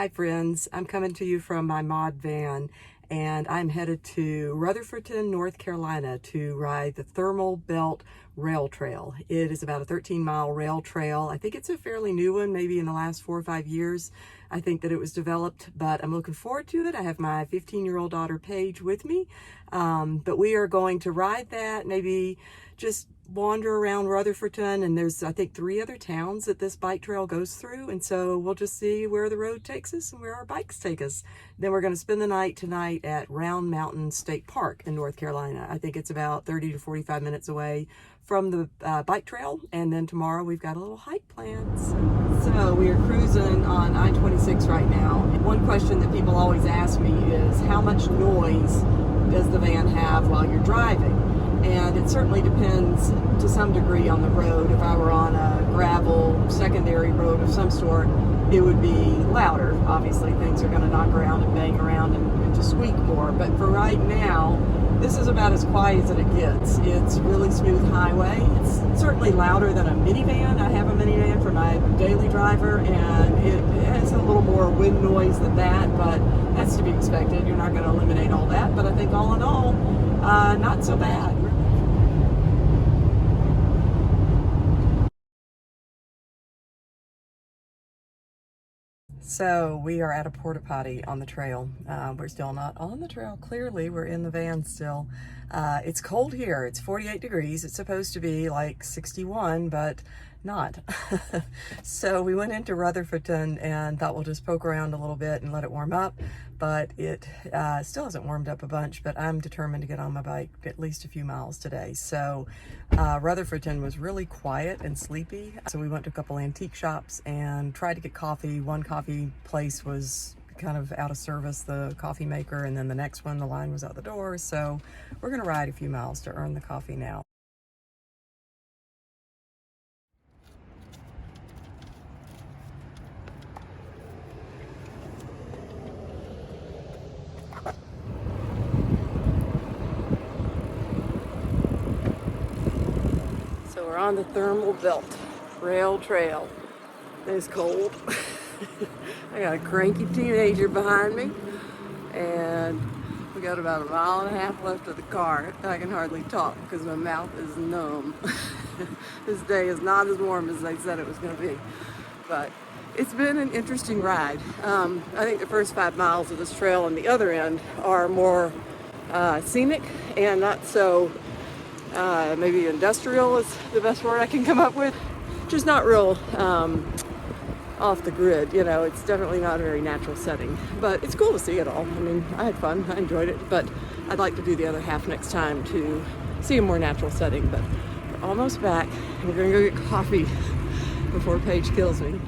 Hi friends, I'm coming to you from my mod van and I'm headed to Rutherford, North Carolina to ride the Thermal Belt Rail Trail. It is about a 13-mile rail trail. I think it's a fairly new one, maybe in the last 4 or 5 years. I think that it was developed, but I'm looking forward to it. I have my 15-year-old daughter Paige with me, but we are going to ride that, maybe just wander around Rutherford, and there's I think 3 other towns that this bike trail goes through, and so we'll just see where the road takes us and where our bikes take us. Then we're going to spend the night tonight at Round Mountain State Park in North Carolina. I think it's about 30 to 45 minutes away from the bike trail, and then tomorrow we've got a little hike planned. So we are cruising on I-26 right now. One question that people always ask me is how much noise does the van have while you're driving? And it certainly depends to some degree on the road. If I were on a gravel secondary road of some sort, it would be louder. Obviously, things are going to knock around and bang around and just squeak more. But for right now, this is about as quiet as it gets. It's really smooth highway. It's certainly louder than a minivan. I have a minivan for my daily driver, and it has a little more wind noise than that, but that's to be expected. You're not going to eliminate all that. But I think all in all, not so bad. So we are at a porta potty on the trail. We're still not on the trail, clearly. We're in the van still. It's cold here. It's 48 degrees. It's supposed to be like 61, but not. So we went into Rutherford and thought we'll just poke around a little bit and let it warm up. But it still hasn't warmed up a bunch, but I'm determined to get on my bike at least a few miles today. So Rutherford was really quiet and sleepy. So we went to a couple antique shops and tried to get coffee. One coffee place was kind of out of service, the coffee maker, and then the next one, the line was out the door. So we're gonna ride a few miles to earn the coffee now. So we're on the Thermal Belt Rail Trail. It's cold. I got a cranky teenager behind me, and we got about 1.5 miles left of the car. I can hardly talk because my mouth is numb. This day is not as warm as they said it was going to be, but it's been an interesting ride. I think the first 5 miles of this trail on the other end are more scenic and not so maybe industrial is the best word I can come up with. Just not real off the grid, you know. It's definitely not a very natural setting, but it's cool to see it all. I mean, I had fun, I enjoyed it, but I'd like to do the other half next time to see a more natural setting. But we're almost back. We're gonna go get coffee before Paige kills me.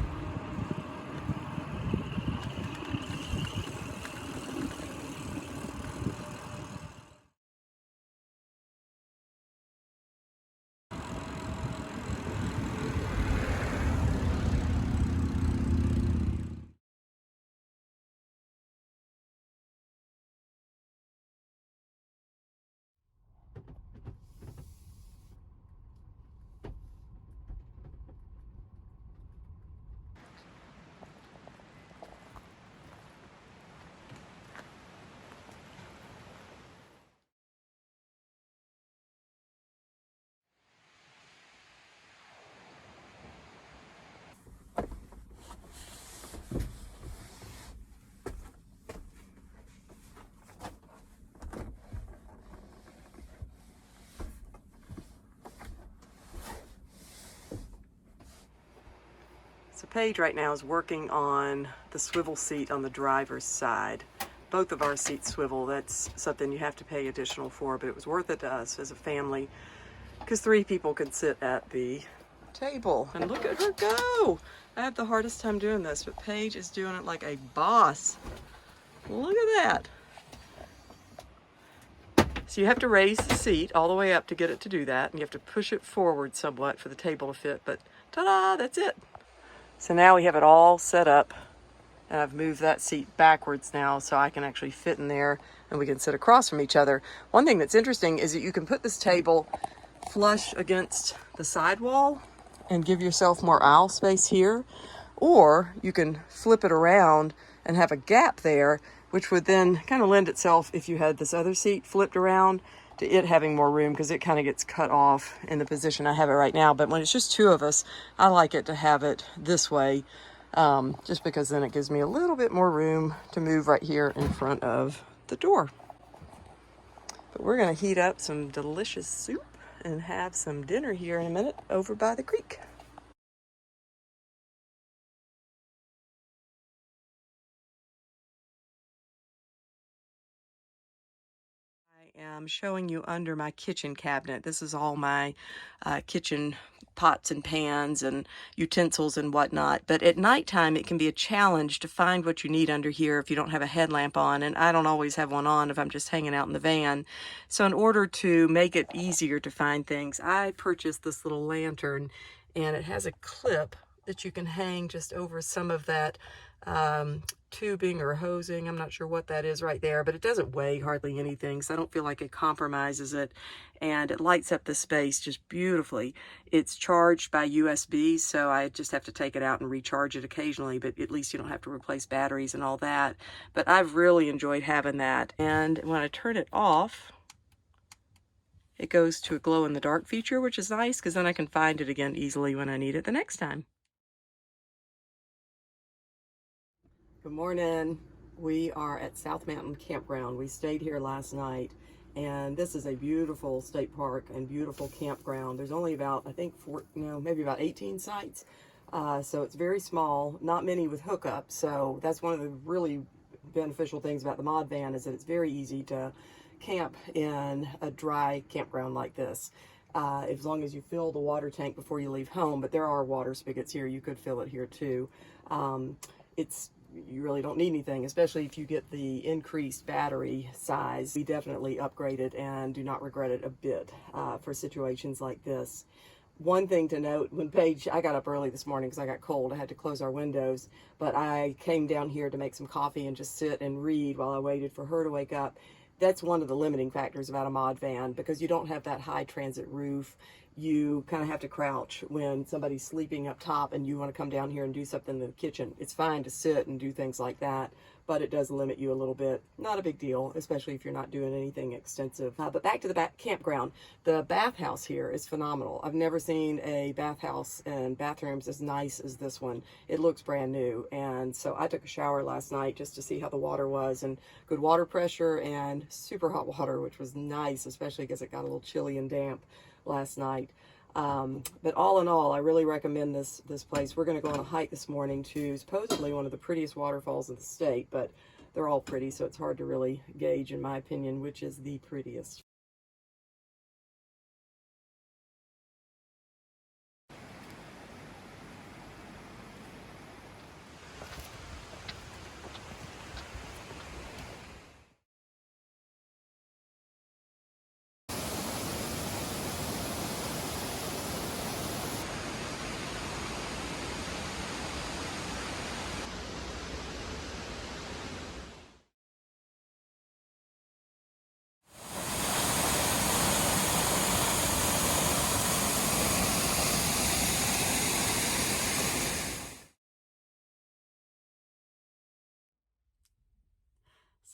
So Paige right now is working on the swivel seat on the driver's side. Both of our seats swivel. That's something you have to pay additional for, but it was worth it to us as a family because 3 people could sit at the table. And look at her go! I have the hardest time doing this, but Paige is doing it like a boss. Look at that. So you have to raise the seat all the way up to get it to do that, and you have to push it forward somewhat for the table to fit, but ta-da, that's it. So now we have it all set up, and I've moved that seat backwards now so I can actually fit in there and we can sit across from each other. One thing that's interesting is that you can put this table flush against the sidewall and give yourself more aisle space here, Or you can flip it around and have a gap there, which would then kind of lend itself, if you had this other seat flipped around, to it having more room, because it kind of gets cut off in the position I have it right now. But when it's just two of us, I like it to have it this way, just because then it gives me a little bit more room to move right here in front of the door. But we're going to heat up some delicious soup and have some dinner here in a minute over by the creek. I am showing you under my kitchen cabinet. This is all my kitchen pots and pans and utensils and whatnot. But at nighttime, it can be a challenge to find what you need under here if you don't have a headlamp on. And I don't always have one on if I'm just hanging out in the van. So in order to make it easier to find things, I purchased this little lantern, and it has a clip that you can hang just over some of that tubing or hosing. I'm not sure what that is right there, but it doesn't weigh hardly anything, so I don't feel like it compromises it, and it lights up the space just beautifully. It's charged by USB, so I just have to take it out and recharge it occasionally, but at least you don't have to replace batteries and all that. But I've really enjoyed having that, and when I turn it off, it goes to a glow-in-the-dark feature, which is nice because then I can find it again easily when I need it the next time. Good morning. We are at South Mountain Campground. We stayed here last night, and this is a beautiful state park and beautiful campground. There's only about, I think, maybe about 18 sites. So it's very small, not many with hookups. So that's one of the really beneficial things about the ModVan, is that it's very easy to camp in a dry campground like this. As long as you fill the water tank before you leave home, but there are water spigots here. You could fill it here too. You really don't need anything, especially if you get the increased battery size. We definitely upgraded and do not regret it a bit for situations like this. One thing to note, I got up early this morning because I got cold. I had to close our windows, but I came down here to make some coffee and just sit and read while I waited for her to wake up. That's one of the limiting factors about a ModVan, because you don't have that high transit roof. You kind of have to crouch when somebody's sleeping up top and you want to come down here and do something in the kitchen. It's fine to sit and do things like that, but it does limit you a little bit. Not a big deal, especially if you're not doing anything extensive. But back to the campground. The bathhouse here is phenomenal. I've never seen a bathhouse and bathrooms as nice as this one. It looks brand new. And so I took a shower last night just to see how the water was, and good water pressure and super hot water, which was nice, especially because it got a little chilly and damp last night. But all in all, I really recommend this place. We're going to go on a hike this morning to supposedly one of the prettiest waterfalls in the state, but they're all pretty, so it's hard to really gauge, in my opinion, which is the prettiest.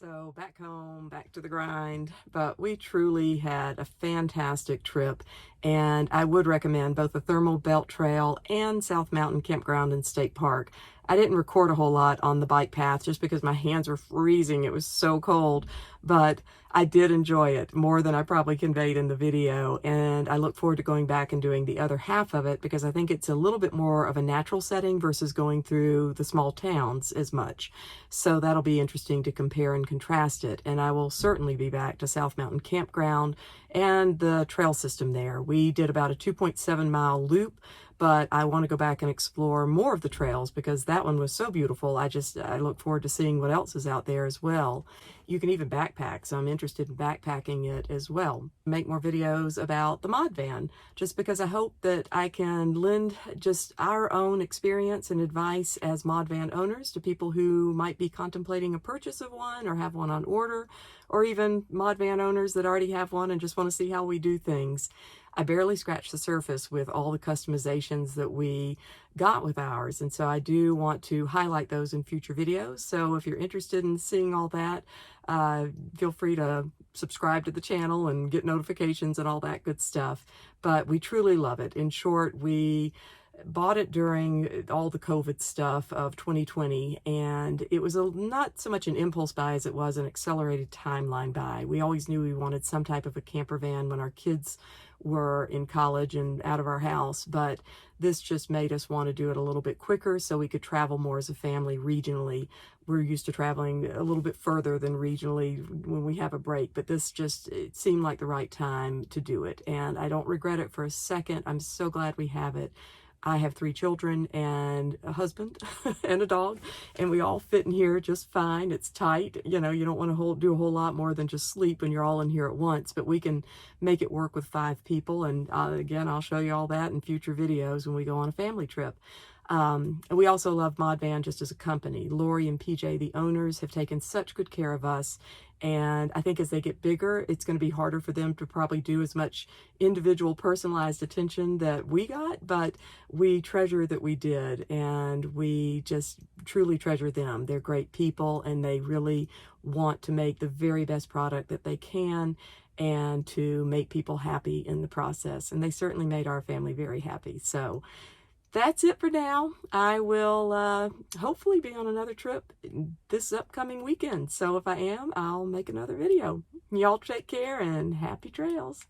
So back home, back to the grind, but we truly had a fantastic trip, and I would recommend both the Thermal Belt Trail and South Mountain Campground and State Park. I didn't record a whole lot on the bike path just because my hands were freezing. It was so cold, but I did enjoy it more than I probably conveyed in the video, and I look forward to going back and doing the other half of it because I think it's a little bit more of a natural setting versus going through the small towns as much. So that'll be interesting to compare and contrast it, and I will certainly be back to South Mountain Campground and the trail system there. We did about a 2.7-mile loop, but I want to go back and explore more of the trails because that one was so beautiful. I look forward to seeing what else is out there as well. You can even backpack, so I'm interested in backpacking it as well. Make more videos about the ModVan, just because I hope that I can lend just our own experience and advice as ModVan owners to people who might be contemplating a purchase of one or have one on order, or even ModVan owners that already have one and just want to see how we do things. I barely scratched the surface with all the customizations that we got with ours. And so I do want to highlight those in future videos. So if you're interested in seeing all that, feel free to subscribe to the channel and get notifications and all that good stuff. But we truly love it. In short, we bought it during all the COVID stuff of 2020, and it was not so much an impulse buy as it was an accelerated timeline buy. We always knew we wanted some type of a camper van when our kids were in college and out of our house, but this just made us want to do it a little bit quicker so we could travel more as a family regionally. We're used to traveling a little bit further than regionally when we have a break, but this just, it seemed like the right time to do it, and I don't regret it for a second. I'm so glad we have it. I have 3 children and a husband and a dog, and we all fit in here just fine. It's tight. You know, you don't want to do a whole lot more than just sleep when you're all in here at once, but we can make it work with 5 people. And again, I'll show you all that in future videos when we go on a family trip. We also love ModVan just as a company. Lori and PJ, the owners, have taken such good care of us. And I think as they get bigger, it's going to be harder for them to probably do as much individual personalized attention that we got, but we treasure that we did, and we just truly treasure them. They're great people, and they really want to make the very best product that they can and to make people happy in the process. And they certainly made our family very happy. So that's it for now. I will hopefully be on another trip this upcoming weekend. So if I am, I'll make another video. Y'all take care and happy trails.